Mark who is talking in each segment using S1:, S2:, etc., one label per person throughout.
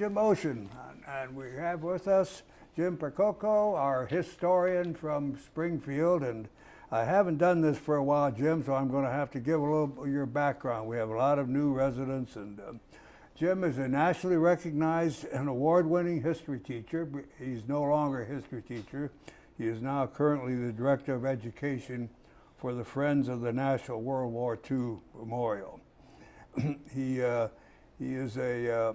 S1: a motion, and we have with us Jim Percoco, our historian from Springfield, and I haven't done this for a while, Jim, so I'm going to have to give a little of your background. We have a lot of new residents, and Jim is a nationally recognized and award-winning history teacher. He's no longer a history teacher. He is now currently the Director of Education for the Friends of the National World War II Memorial. He is a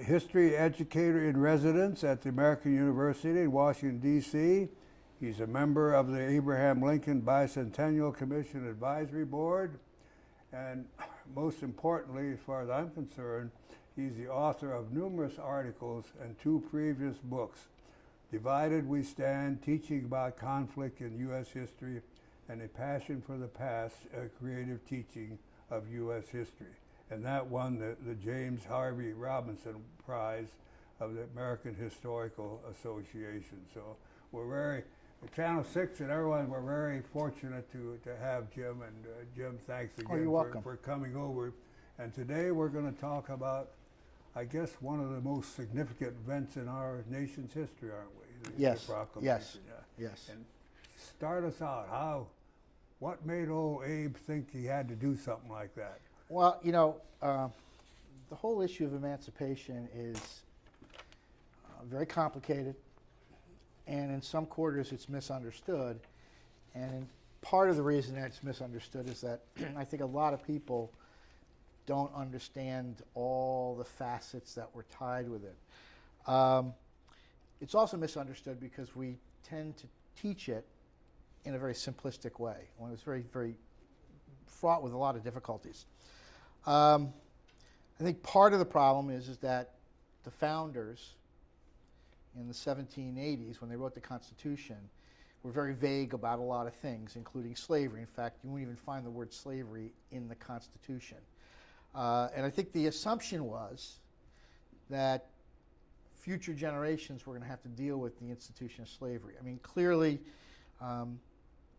S1: history educator in residence at the American University in Washington, D.C. He's a member of the Abraham Lincoln Bicentennial Commission Advisory Board. And most importantly, as far as I'm concerned, he's the author of numerous articles and 2 previous books, Divided We Stand, Teaching About Conflict in U.S. History, and A Passion for the Past, a Creative Teaching of U.S. History. And that won the James Harvey Robinson Prize of the American Historical Association. So we're very, Channel 6 and everyone, we're very fortunate to have Jim. And Jim, thanks again for coming over. And today we're going to talk about, I guess, one of the most significant events in our nation's history, aren't we?
S2: Yes.
S1: The Proclamation.
S2: Yes.
S1: And start us out. What made old Abe think he had to do something like that?
S2: Well, you know, the whole issue of emancipation is very complicated, and in some quarters it's misunderstood. And part of the reason that it's misunderstood is that I think a lot of people don't understand all the facets that were tied with it. It's also misunderstood because we tend to teach it in a very simplistic way, when it's very, very fraught with a lot of difficulties. I think part of the problem is that the founders in the 1780s, when they wrote the Constitution, were very vague about a lot of things, including slavery. In fact, you won't even find the word slavery in the Constitution. And I think the assumption was that future generations were going to have to deal with the institution of slavery. I mean, clearly,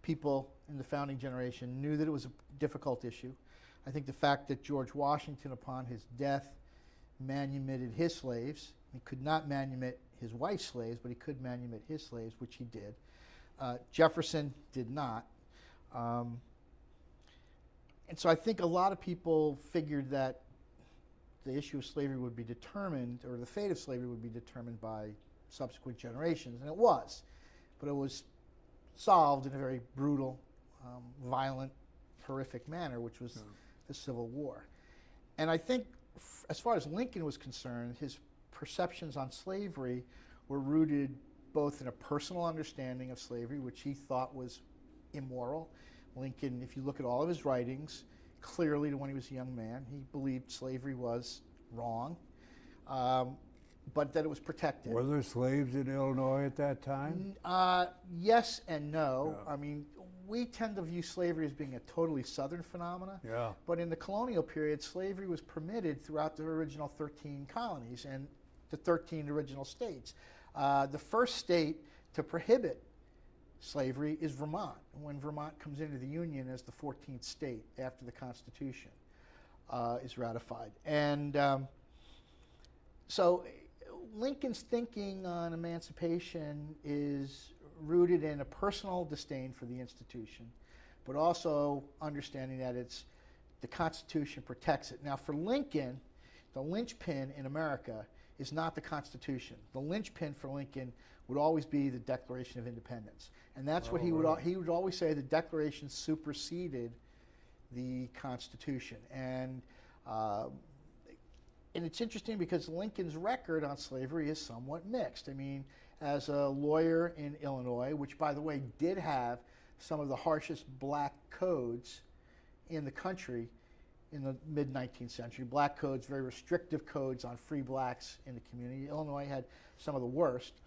S2: people in the founding generation knew that it was a difficult issue. I think the fact that George Washington, upon his death, manumitted his slaves. He could not manumit his wife's slaves, but he could manumit his slaves, which he did. Jefferson did not. And so I think a lot of people figured that the issue of slavery would be determined, or the fate of slavery would be determined by subsequent generations, and it was. But it was solved in a very brutal, violent, horrific manner, which was the Civil War. And I think, as far as Lincoln was concerned, his perceptions on slavery were rooted both in a personal understanding of slavery, which he thought was immoral. Lincoln, if you look at all of his writings, clearly when he was a young man, he believed slavery was wrong, but that it was protected.
S1: Were there slaves in Illinois at that time?
S2: Yes and no.
S1: Yeah.
S2: I mean, we tend to view slavery as being a totally southern phenomena.
S1: Yeah.
S2: But in the colonial period, slavery was permitted throughout the original 13 colonies and the 13 original states. The first state to prohibit slavery is Vermont, when Vermont comes into the Union as the 14th state after the Constitution is ratified. And so Lincoln's thinking on emancipation is rooted in a personal disdain for the institution, but also understanding that the Constitution protects it. Now, for Lincoln, the linchpin in America is not the Constitution. The linchpin for Lincoln would always be the Declaration of Independence, and that's what he would always say. The Declaration superseded the Constitution, and it's interesting because Lincoln's record on slavery is somewhat mixed. I mean, as a lawyer in Illinois, which, by the way, did have some of the harshest black codes in the country in the mid-19th century. Black codes, very restrictive codes on free blacks in the community. Illinois had some of the worst.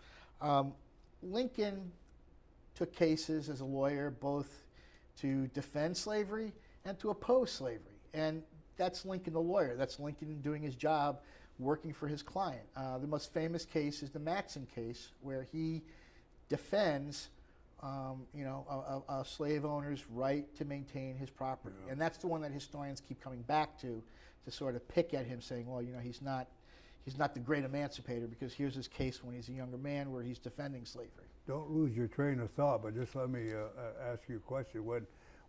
S2: Lincoln took cases as a lawyer both to defend slavery and to oppose slavery. And that's Lincoln the lawyer. That's Lincoln doing his job, working for his client. The most famous case is the Matson case, where he defends a slave owner's right to maintain his property. Yeah. And that's the one that historians keep coming back to sort of pick at him, saying, well, he's not he's not the great emancipator, because here's his case when he's a younger man where he's defending slavery.
S1: Don't lose your train of thought, but just let me ask you a question.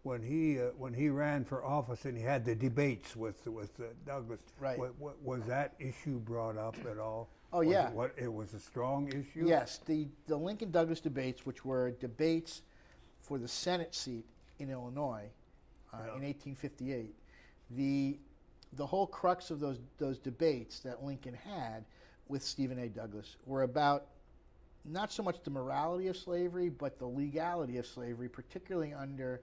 S1: When he ran for office and he had the debates with Douglas,
S2: Right.
S1: Was that issue brought up at all?
S2: Oh, yeah.
S1: It was a strong issue?
S2: Yes, the Lincoln-Douglas debates, which were debates for the Senate seat in Illinois in 1858, the whole crux of those debates that Lincoln had with Stephen A. Douglas were about not so much the morality of slavery, but the legality of slavery, particularly under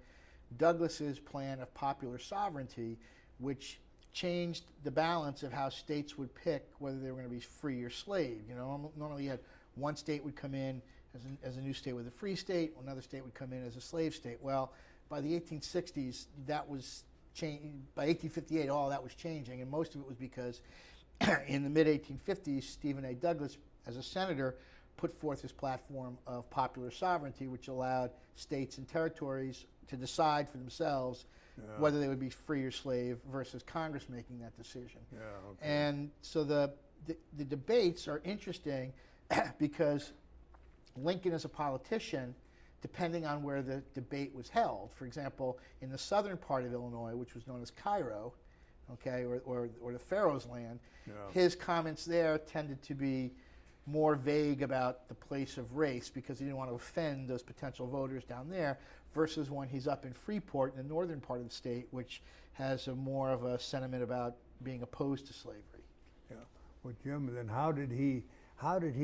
S2: Douglas's plan of popular sovereignty, which changed the balance of how states would pick whether they were going to be free or slave. You know, normally you had one state would come in as a new state with a free state, another state would come in as a slave state. Well, by the 1860s, that was changing. By 1858, all that was changing, and most of it was because in the mid-1850s, Stephen A. Douglas, as a senator, put forth his platform of popular sovereignty, which allowed states and territories to decide for themselves whether they would be free or slave versus Congress making that decision.
S1: Yeah, okay.
S2: And so the debates are interesting because Lincoln as a politician, depending on where the debate was held, for example, in the southern part of Illinois, which was known as Cairo, okay, or the Pharaoh's land, his comments there tended to be more vague about the place of race because he didn't want to offend those potential voters down there, versus when he's up in Freeport in the northern part of the state, which has more of a sentiment about being opposed to slavery.
S1: Yeah. Well, Jim, then how did he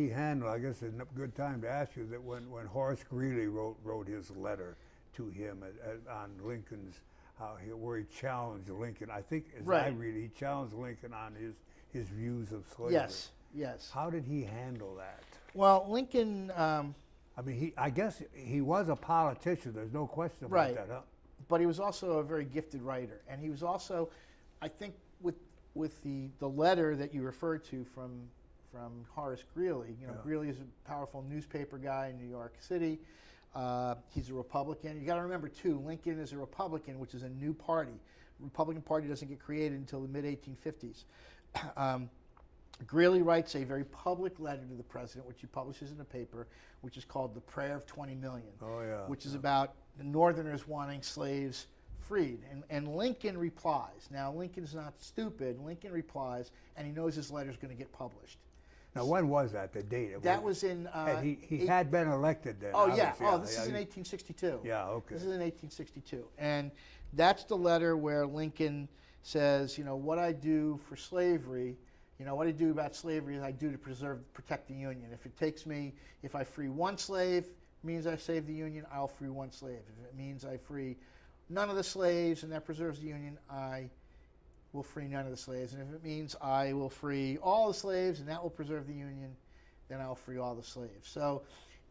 S1: handle, I guess it's a good time to ask you, that when Horace Greeley wrote his letter to him on Lincoln's, where he challenged Lincoln, I think, as I read it, he challenged Lincoln on his views of slavery.
S2: Yes, yes.
S1: How did he handle that?
S2: Well, Lincoln...
S1: I mean, I guess he was a politician. There's no question about that, huh?
S2: But he was also a very gifted writer, and he was also, I think, with the letter that you referred to from Horace Greeley. You know, Greeley is a powerful newspaper guy in New York City. He's a Republican. You got to remember too, Lincoln is a Republican, which is a new party. The Republican Party doesn't get created until the mid 1850s. Greeley writes a very public letter to the president, which he publishes in a paper, which is called The Prayer of 20 Million, which is about the Northerners wanting slaves freed. And Lincoln replies. Now, Lincoln's not stupid. Lincoln replies, and he knows his letter's going to get published.
S1: Now, when was that, the date?
S2: That was in...
S1: he had been elected then.
S2: Oh, yeah. Oh, this is in 1862.
S1: Yeah, okay.
S2: This is in 1862. And that's the letter where Lincoln says, you know, what I do for slavery... You know, what I do about slavery is I do to protect the Union. If it takes me, if I free one slave, means I save the Union, I'll free one slave. If it means I free none of the slaves and that preserves the Union, I will free none of the slaves. And if it means I will free all the slaves and that will preserve the Union, then I'll free all the slaves. So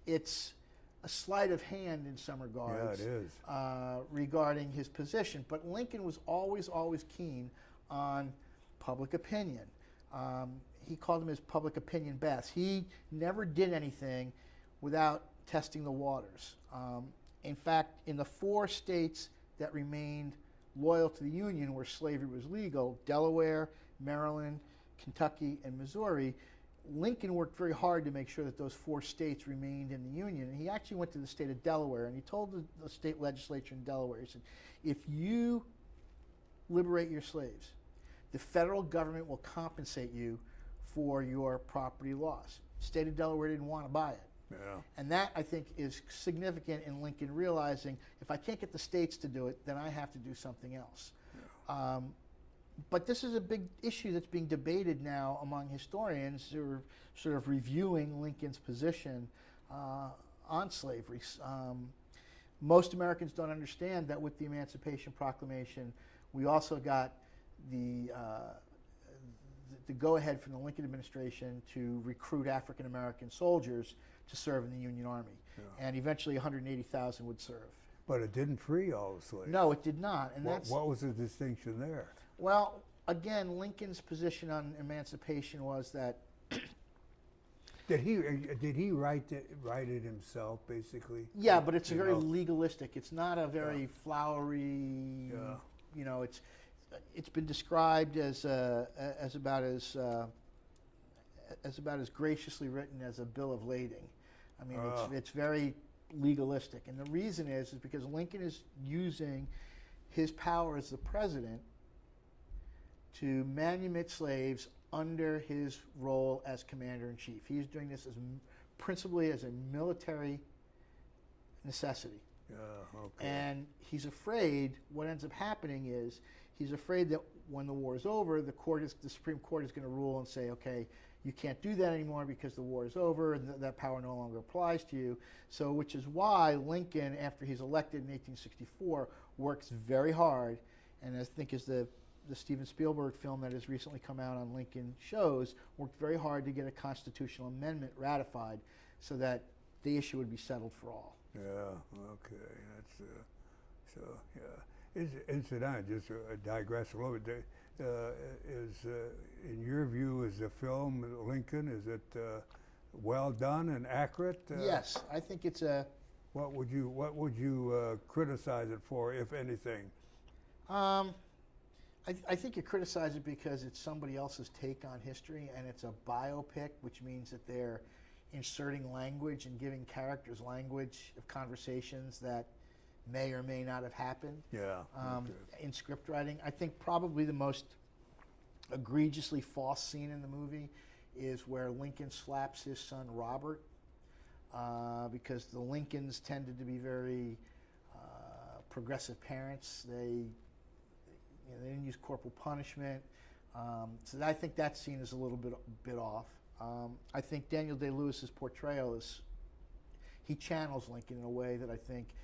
S2: it's a sleight of hand in some regards.
S1: Yeah, it is.
S2: Regarding his position. But Lincoln was always keen on public opinion. He called them his public opinion baths. He never did anything without testing the waters. In fact, in the 4 states that remained loyal to the Union where slavery was legal, Delaware, Maryland, Kentucky, and Missouri, Lincoln worked very hard to make sure that those 4 states remained in the Union. And he actually went to the state of Delaware, and he told the state legislature in Delaware, he said, if you liberate your slaves, the federal government will compensate you for your property loss. The state of Delaware didn't want to buy it.
S1: Yeah.
S2: And that, I think, is significant in Lincoln realizing if I can't get the states to do it, then I have to do something else. Yeah. But this is a big issue that's being debated now among historians who are sort of reviewing Lincoln's position on slavery. Most Americans don't understand that with the Emancipation Proclamation, we also got the go-ahead from the Lincoln administration to recruit African American soldiers to serve in the Union Army. Yeah. And eventually 180,000 would serve.
S1: But it didn't free all the slaves.
S2: No, it did not. And
S1: what was the distinction there?
S2: Well, again, Lincoln's position on emancipation was that...
S1: Did he write it himself, basically?
S2: Yeah, but it's very legalistic. It's not a very flowery... You know, it's been described as about as about as graciously written as a bill of lading. I mean,
S1: Ah.
S2: it's very legalistic, and the reason is because Lincoln is using his power as the president to manumit slaves under his role as commander-in-chief. He's doing this as principally as a military necessity.
S1: Yeah, okay.
S2: And he's afraid, what ends up happening is, he's afraid that when the war is over, the Supreme Court is going to rule and say, okay, you can't do that anymore because the war is over and that power no longer applies to you. So, which is why Lincoln, after he's elected in 1864, works very hard, and I think as the Steven Spielberg film that has recently come out on Lincoln shows, worked very hard to get a constitutional amendment ratified so that the issue would be settled for all.
S1: Yeah, okay, that's, so, yeah. Incidentally, just digress a little bit, in your view, is the film Lincoln, is it well done and accurate?
S2: Yes, I think it's a...
S1: What would you criticize it for, if anything?
S2: I think you criticize it because it's somebody else's take on history, and it's a biopic, which means that they're inserting language and giving characters language of conversations that may or may not have happened.
S1: Yeah. Okay.
S2: In script writing. I think probably the most egregiously false scene in the movie is where Lincoln slaps his son Robert, because the Lincolns tended to be very progressive parents. They didn't use corporal punishment. So I think that scene is a little bit off. I think Daniel Day-Lewis's portrayal he channels Lincoln in a way that I think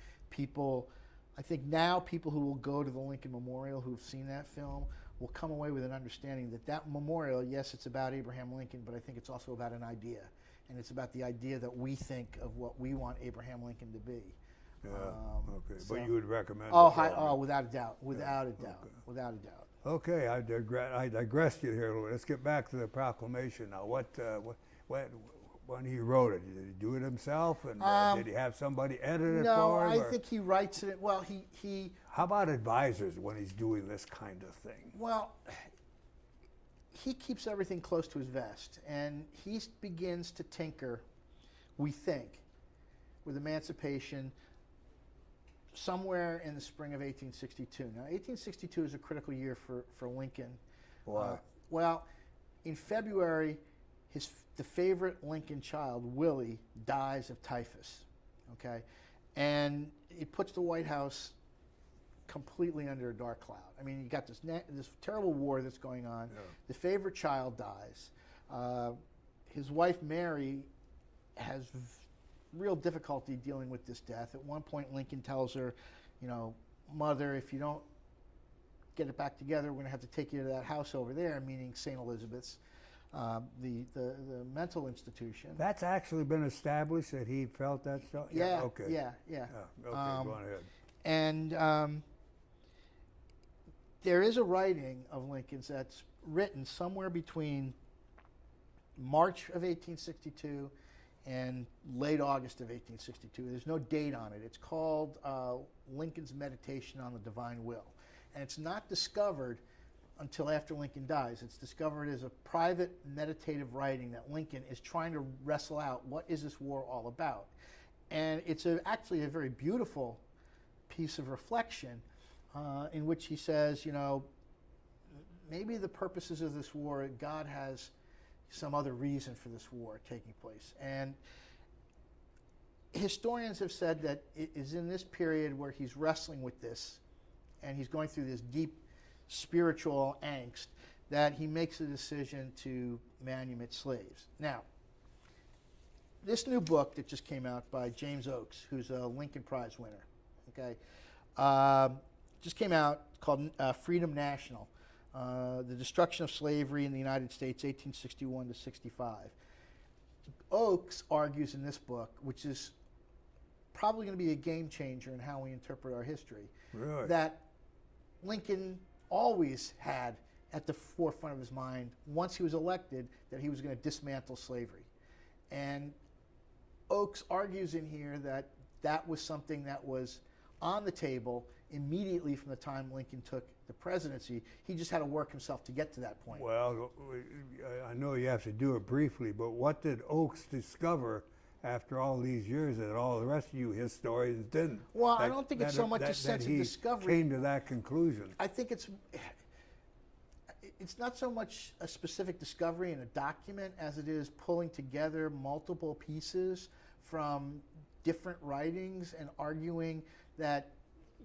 S2: now people who will go to the Lincoln Memorial who've seen that film will come away with an understanding that memorial, yes, it's about Abraham Lincoln, but I think it's also about an idea. And it's about the idea that we think of what we want Abraham Lincoln to be.
S1: Yeah, okay.
S2: So,
S1: but you would recommend
S2: oh,
S1: the film?
S2: without a doubt. Without a doubt.
S1: Okay.
S2: Without a doubt.
S1: Okay, I digressed you here a little. Let's get back to the Proclamation now. When he wrote it, did he do it himself, and did he have somebody edit it for him?
S2: No, I think he writes it. Well, he.
S1: How about advisors when he's doing this kind of thing?
S2: Well, he keeps everything close to his vest, and he begins to tinker, we think, with Emancipation somewhere in the spring of 1862. Now, 1862 is a critical year for Lincoln.
S1: Why?
S2: Well, in February, the favorite Lincoln child, Willie, dies of typhus. Okay, and it puts the White House completely under a dark cloud. I mean, you got this terrible war that's going on.
S1: Yeah.
S2: The favorite child dies. His wife Mary has real difficulty dealing with this death. At one point, Lincoln tells her, Mother, if you don't get it back together, we're going to have to take you to that house over there, meaning St. Elizabeth's, the mental institution.
S1: That's actually been established that he felt that stuff?
S2: Yeah,
S1: okay.
S2: yeah.
S1: Okay, go on ahead.
S2: And there is a writing of Lincoln's that's written somewhere between March of 1862 and late August of 1862. There's no date on it. It's called Lincoln's Meditation on the Divine Will. And it's not discovered until after Lincoln dies. It's discovered as a private meditative writing that Lincoln is trying to wrestle out, what is this war all about? And it's actually a very beautiful piece of reflection in which he says, maybe the purposes of this war, God has some other reason for this war taking place. And historians have said that it is in this period where he's wrestling with this and he's going through this deep spiritual angst that he makes a decision to manumit slaves. Now, this new book that just came out by James Oakes, who's a Lincoln Prize winner, okay, just came out, called Freedom National. The Destruction of Slavery in the United States, 1861 to 65. Oakes argues in this book, which is probably going to be a game changer in how we interpret our history,
S1: Really?
S2: that Lincoln always had at the forefront of his mind, once he was elected, that he was going to dismantle slavery. And Oakes argues in here that that was something that was on the table immediately from the time Lincoln took the presidency. He just had to work himself to get to that point.
S1: Well, I know you have to do it briefly, but what did Oakes discover after all these years that all the rest of you historians didn't?
S2: Well, I don't think it's so much a sense of discovery.
S1: Came to that conclusion.
S2: I think it's not so much a specific discovery in a document as it is pulling together multiple pieces from different writings and arguing that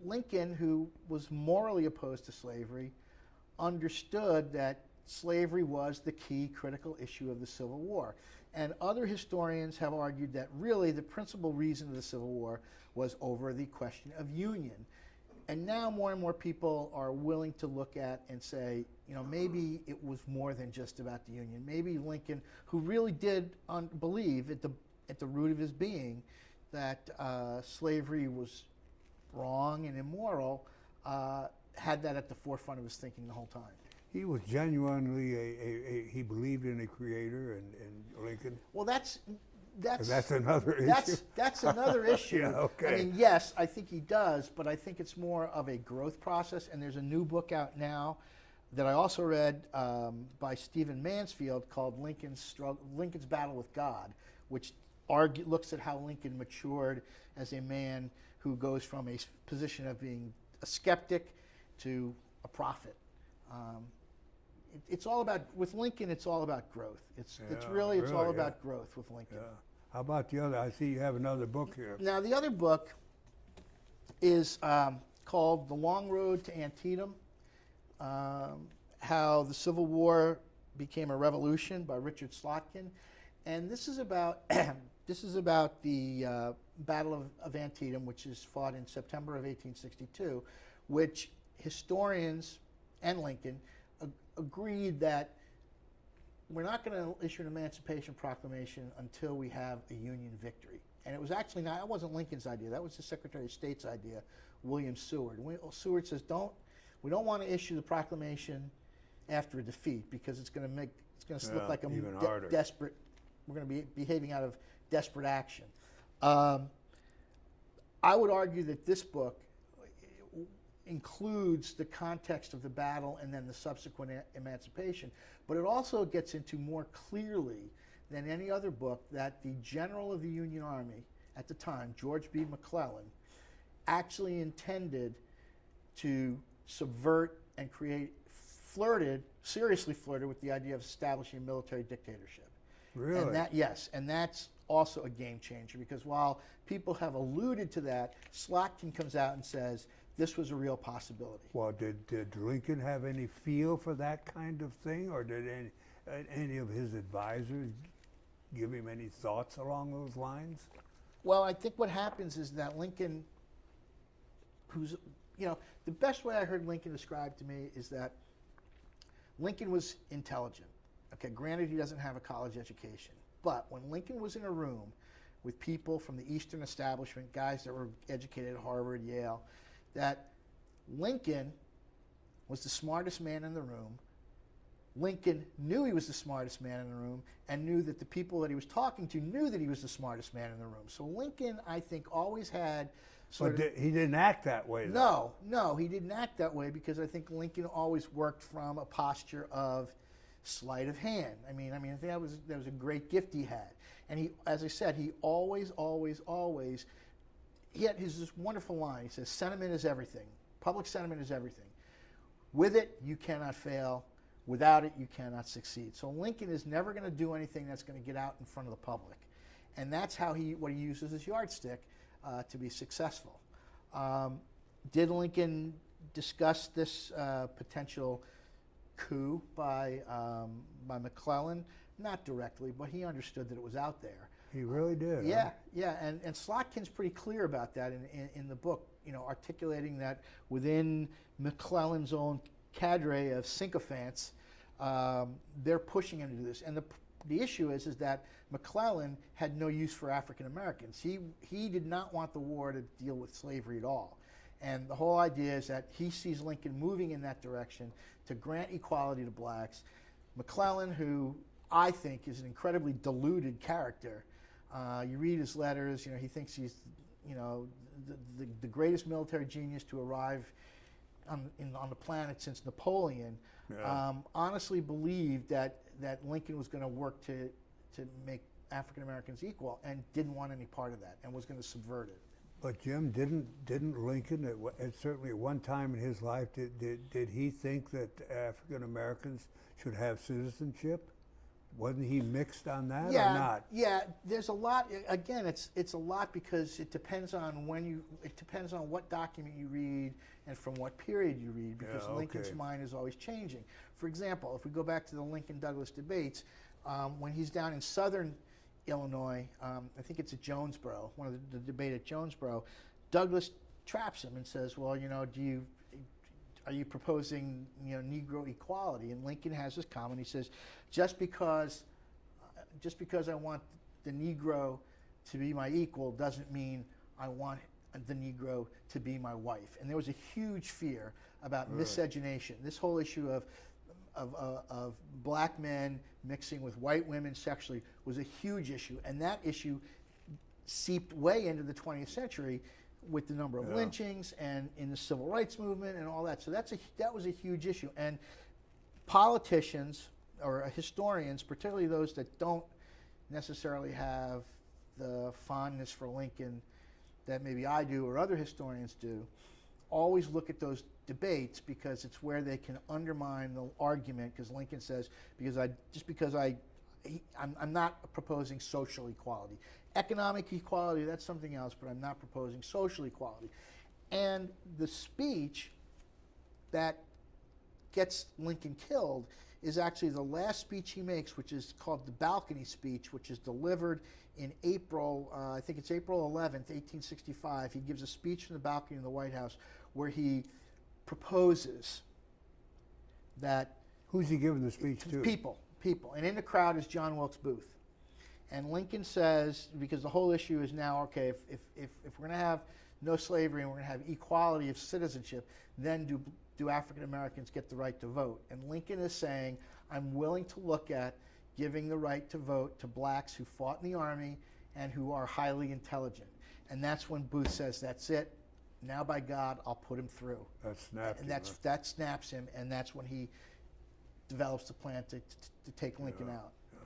S2: Lincoln, who was morally opposed to slavery, understood that slavery was the key critical issue of the Civil War. And other historians have argued that really the principal reason of the Civil War was over the question of union. And now more and more people are willing to look at and say, you know, maybe it was more than just about the Union. Maybe Lincoln, who really did believe at the root of his being that slavery was wrong and immoral, had that at the forefront of his thinking the whole time.
S1: He was genuinely he believed in a creator, and Lincoln.
S2: Well, that's
S1: another issue.
S2: That's another issue.
S1: Yeah, okay.
S2: I mean, yes, I think he does, but I think it's more of a growth process. And there's a new book out now that I also read by Stephen Mansfield called Lincoln's Battle with God, which looks at how Lincoln matured as a man who goes from a position of being a skeptic to a prophet. It's all about, with Lincoln, it's all about growth. It's all about growth with Lincoln.
S1: Yeah. How about the other? I see you have another book here.
S2: Now, the other book is called The Long Road to Antietam, How the Civil War Became a Revolution by Richard Slotkin. And this is about the Battle of Antietam, which is fought in September of 1862, which historians and Lincoln agreed that we're not going to issue an Emancipation Proclamation until we have a Union victory. And it was actually not, that wasn't Lincoln's idea, that was the Secretary of State's idea, William Seward. Seward says, we don't want to issue the proclamation after a defeat because it's going to look like a desperate, we're going to be behaving out of desperate action. I would argue that this book includes the context of the battle and then the subsequent emancipation, but it also gets into more clearly than any other book that the general of the Union Army at the time, George B. McClellan, actually intended to subvert and seriously flirted with the idea of establishing a military dictatorship.
S1: Really?
S2: And that's also a game changer, because while people have alluded to that, Slotkin comes out and says this was a real possibility.
S1: Well, did Lincoln have any feel for that kind of thing, or did any of his advisors give him any thoughts along those lines?
S2: Well, I think what happens is that Lincoln, the best way I heard Lincoln described to me is that Lincoln was intelligent. Okay, granted he doesn't have a college education, but when Lincoln was in a room with people from the Eastern establishment, guys that were educated at Harvard, Yale, that Lincoln was the smartest man in the room. Lincoln knew he was the smartest man in the room and knew that the people that he was talking to knew that he was the smartest man in the room. So Lincoln, I think, always had
S1: he didn't act that way, though.
S2: No, he didn't act that way because I think Lincoln always worked from a posture of sleight of hand. I think that was a great gift he had. And he, as I said, he always, he had this wonderful line. He says, sentiment is everything. Public sentiment is everything. With it, you cannot fail. Without it, you cannot succeed. So Lincoln is never going to do anything that's going to get out in front of the public. And that's what he uses as yardstick to be successful. Did Lincoln discuss this potential coup by McClellan? Not directly, but he understood that it was out there.
S1: He really did.
S2: Yeah, yeah, and Slotkin's pretty clear about that in the book, articulating that within McClellan's own cadre of sycophants, they're pushing him to do this. And the issue is that McClellan had no use for African Americans. He did not want the war to deal with slavery at all. And the whole idea is that he sees Lincoln moving in that direction to grant equality to blacks. McClellan, who I think is an incredibly deluded character, You read his letters. He thinks he's, the greatest military genius to arrive on the planet since Napoleon.
S1: Yeah.
S2: Honestly believed that Lincoln was going to work to make African Americans equal, and didn't want any part of that, and was going to subvert it.
S1: But Jim, didn't Lincoln at certainly at one time in his life did he think that African Americans should have citizenship? Wasn't he mixed on that or not?
S2: Yeah, there's a lot. Again, it's a lot because it depends on what document you read and from what period you read, because Lincoln's mind is always changing. For example, if we go back to the Lincoln-Douglas debates, when he's down in southern Illinois, I think it's at Jonesboro, one of the debate at Jonesboro, Douglas traps him and says, well, are you proposing Negro equality? And Lincoln has this comment. He says, just because I want the Negro to be my equal doesn't mean I want the Negro to be my wife. And there was a huge fear about miscegenation. This whole issue of black men mixing with white women sexually was a huge issue, and that issue seeped way into the 20th century with the number of lynchings and in the civil rights movement and all that. So that was a huge issue. And politicians or historians, particularly those that don't necessarily have the fondness for Lincoln that maybe I do or other historians do, always look at those debates because it's where they can undermine the argument, because Lincoln says, I'm not proposing social equality. Economic equality, that's something else, but I'm not proposing social equality. And the speech that gets Lincoln killed is actually the last speech he makes, which is called the balcony speech, which is delivered in April, I think it's April 11th, 1865. He gives a speech from the balcony in the White House where he proposes that...
S1: Who's he giving the speech to?
S2: People. And in the crowd is John Wilkes Booth. And Lincoln says, because the whole issue is now, okay, if we're going to have no slavery and we're going to have equality of citizenship, then do African Americans get the right to vote? And Lincoln is saying, I'm willing to look at giving the right to vote to blacks who fought in the Army and who are highly intelligent. And that's when Booth says, that's it. Now, by God, I'll put him through.
S1: That snapped him.
S2: And that snaps him, and that's when he develops the plan to take Lincoln out.
S1: Yeah.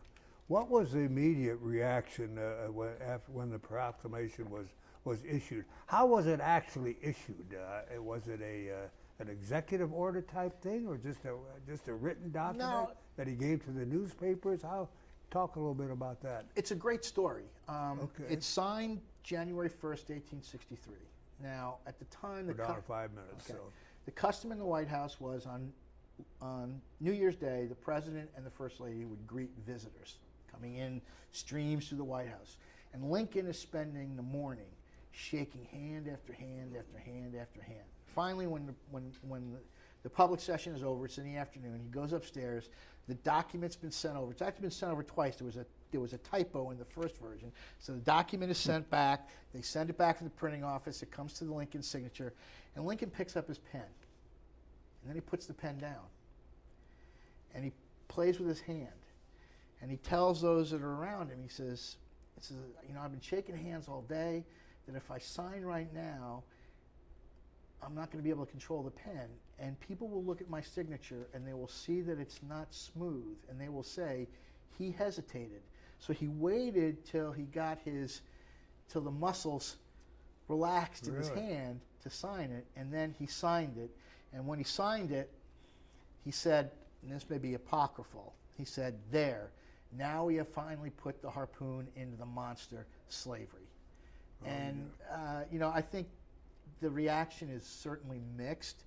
S1: What was the immediate reaction when the proclamation was issued? How was it actually issued? Was it an executive order type thing, or just a written document that he gave to the newspapers? Talk a little bit about that.
S2: It's a great story.
S1: Okay.
S2: It's signed January 1st, 1863. Now, at the time,
S1: We're down to 5 minutes.
S2: Okay.
S1: So
S2: The custom in the White House was on New Year's Day, the president and the first lady would greet visitors coming in streams to the White House. And Lincoln is spending the morning shaking hand after hand after hand after hand. Finally, when the public session is over, it's in the afternoon, he goes upstairs, the document's been sent over. It's actually been sent over twice. There was a typo in the first version. So the document is sent back, they send it back to the printing office, it comes to the Lincoln signature, and Lincoln picks up his pen. And then he puts the pen down. And he plays with his hand. And he tells those that are around him, he says, I've been shaking hands all day, that if I sign right now, I'm not going to be able to control the pen. And people will look at my signature and they will see that it's not smooth. And they will say, he hesitated. So he waited till till the muscles relaxed in his hand to sign it. And then he signed it. And when he signed it, he said, and this may be apocryphal, he said, there, now we have finally put the harpoon into the monster slavery. I think the reaction is certainly mixed.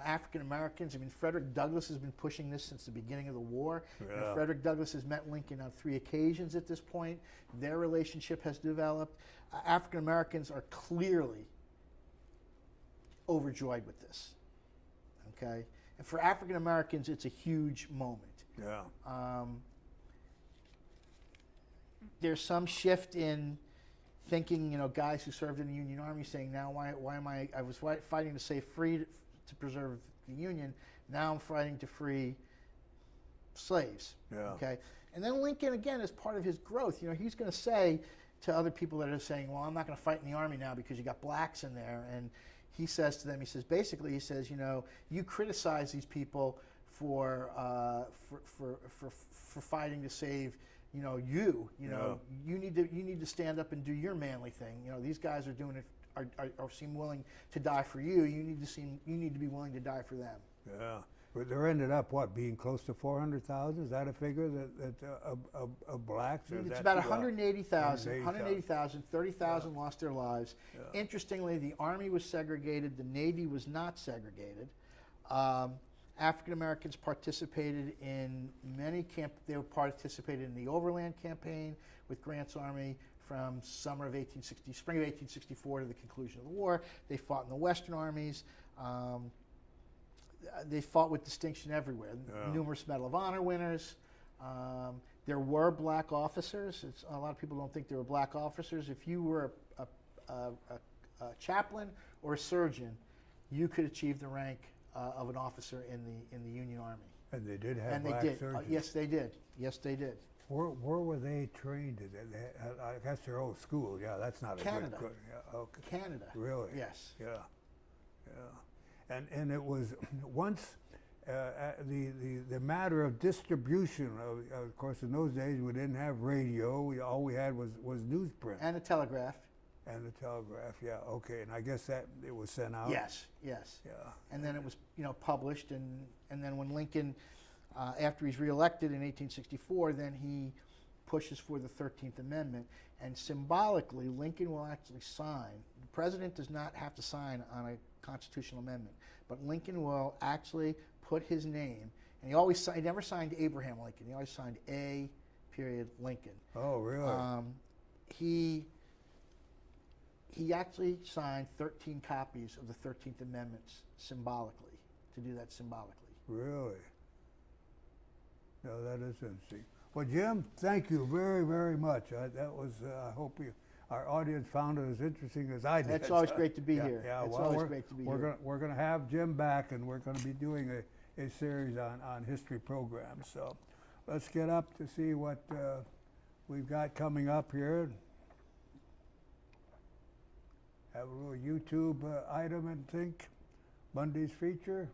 S2: African Americans, Frederick Douglass has been pushing this since the beginning of the war.
S1: Yeah.
S2: Frederick Douglass has met Lincoln on 3 occasions at this point. Their relationship has developed. African Americans are clearly overjoyed with this. Okay? And for African Americans, it's a huge moment.
S1: Yeah.
S2: There's some shift in thinking, guys who served in the Union Army saying, now why am I was fighting to stay free to preserve the Union, now I'm fighting to free slaves.
S1: Yeah.
S2: Okay? And then Lincoln, again, as part of his growth, he's going to say to other people that are saying, well, I'm not going to fight in the Army now because you got blacks in there. And he says to them, he says, basically, he says, you know, you criticize these people for fighting to save, you know, you know, you need to stand up and do your manly thing. You know, these guys are doing it, are seem willing to die for you. You need to be willing to die for them.
S1: Yeah. But there ended up, what, being close to 400,000? Is that a figure of blacks? Or
S2: It's about 180,000. 30,000 lost their lives.
S1: Yeah.
S2: Interestingly, the Army was segregated. The Navy was not segregated. African Americans participated in many They participated in the Overland Campaign with Grant's Army from spring of 1864 to the conclusion of the war. They fought in the Western armies. They fought with distinction everywhere.
S1: Yeah.
S2: Numerous Medal of Honor winners. There were black officers. A lot of people don't think there were black officers. If you were a chaplain or a surgeon, you could achieve the rank of an officer in the Union Army.
S1: And they did have
S2: And
S1: black
S2: they did.
S1: surgeons?
S2: Yes, they did. Yes, they did.
S1: Where were they trained? I guess their old school. Yeah, that's not
S2: Canada.
S1: a good. Yeah, okay.
S2: Canada.
S1: Really?
S2: Yes.
S1: Yeah, yeah. And it was once the matter of distribution. Of course, in those days we didn't have radio. All we had was newsprint
S2: And a telegraph.
S1: and the telegraph. Yeah, okay. And I guess that it was sent out.
S2: Yes, yes.
S1: Yeah.
S2: And then it was, you know, published, and then when Lincoln, after he's reelected in 1864, then he pushes for the 13th Amendment, and symbolically, Lincoln will actually sign. The president does not have to sign on a constitutional amendment, but Lincoln will actually put his name, and he never signed Abraham Lincoln. He always signed A. Lincoln.
S1: Oh, really?
S2: He actually signed 13 copies of the 13th Amendment symbolically, to do that symbolically.
S1: Really? No, that is interesting. Well, Jim, thank you very, very much. That was, I hope our audience found it as interesting as I did.
S2: It's always great to be
S1: Yeah,
S2: here.
S1: yeah,
S2: It's
S1: well,
S2: always great to be here.
S1: We're going to have Jim back, and we're going to be doing a series on history programs. So let's get up to see what we've got coming up here. Have a little YouTube item and think. Monday's feature.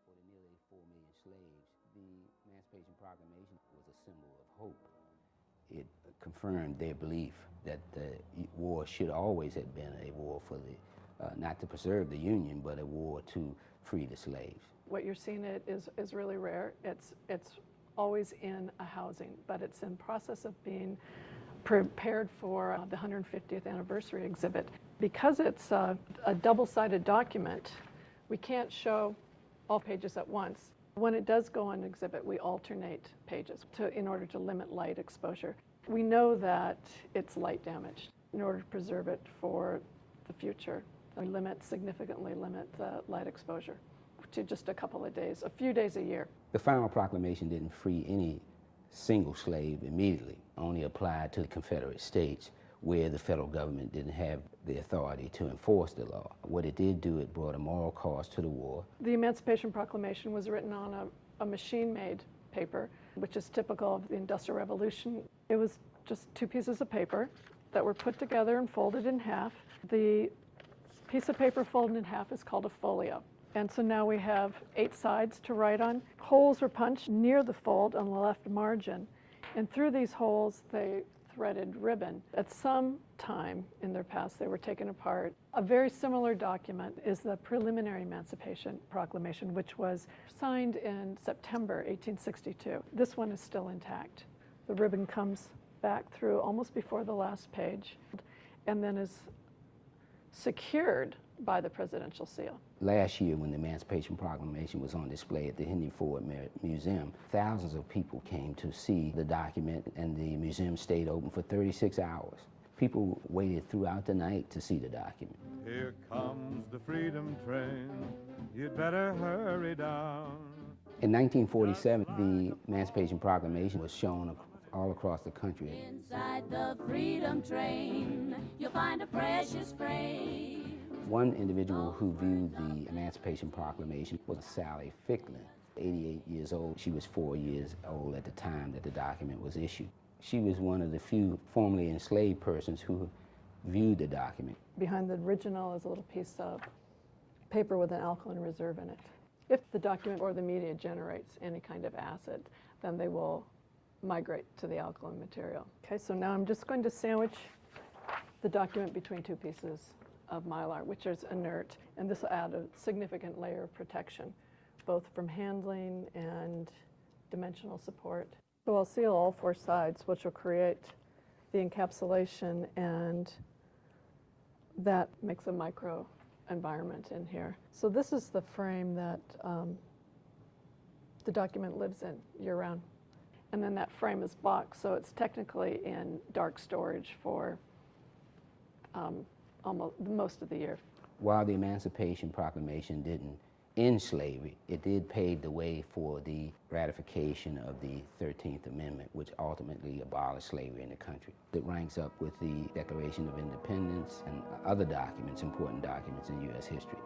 S3: For the nearly 4 million slaves, the Emancipation Proclamation was a symbol of hope. It confirmed their belief that the war should always have been a war for the, not to preserve the Union, but a war to free the slaves.
S4: What you're seeing is really rare. It's always in a housing, but it's in process of being prepared for the 150th anniversary exhibit. Because it's a double-sided document, we can't show all pages at once. When it does go on exhibit, we alternate pages in order to limit light exposure. We know that it's light damaged. In order to preserve it for the future, we significantly limit the light exposure to just a couple of days, a few days a year.
S3: The final proclamation didn't free any single slave immediately, only applied to the Confederate States where the federal government didn't have the authority to enforce the law. What it did do, it brought a moral cost to the war.
S4: The Emancipation Proclamation was written on a machine-made paper, which is typical of the Industrial Revolution. It was just 2 pieces of paper that were put together and folded in half. The piece of paper folded in half is called a folio. And so now we have 8 sides to write on. Holes were punched near the fold on the left margin. And through these holes, they threaded ribbon. At some time in their past, they were taken apart. A very similar document is the Preliminary Emancipation Proclamation, which was signed in September 1862. This one is still intact. The ribbon comes back through almost before the last page and then is secured by the presidential seal.
S3: Last year, when the Emancipation Proclamation was on display at the Henry Ford Museum, thousands of people came to see the document, and the museum stayed open for 36 hours. People waited throughout the night to see the document.
S5: Here comes the freedom train, you'd better hurry down.
S3: In 1947, the Emancipation Proclamation was shown all across the country.
S6: Inside the freedom train, you'll find a precious frame.
S3: One individual who viewed the Emancipation Proclamation was Sally Ficklin, 88 years old. She was 4 years old at the time that the document was issued. She was one of the few formerly enslaved persons who viewed the document.
S4: Behind the original is a little piece of paper with an alkaline reserve in it. If the document or the media generates any kind of acid, then they will migrate to the alkaline material. Okay, so now I'm just going to sandwich the document between two pieces of mylar, which is inert, and this will add a significant layer of protection, both from handling and dimensional support. So I'll seal all four sides, which will create the encapsulation, and that makes a micro environment in here. So this is the frame that the document lives in year-round. And then that frame is boxed, so it's technically in dark storage for almost most of the year.
S3: While the Emancipation Proclamation didn't end slavery, it did pave the way for the ratification of the 13th Amendment, which ultimately abolished slavery in the country. It ranks up with the Declaration of Independence and other documents, important documents in U.S. history.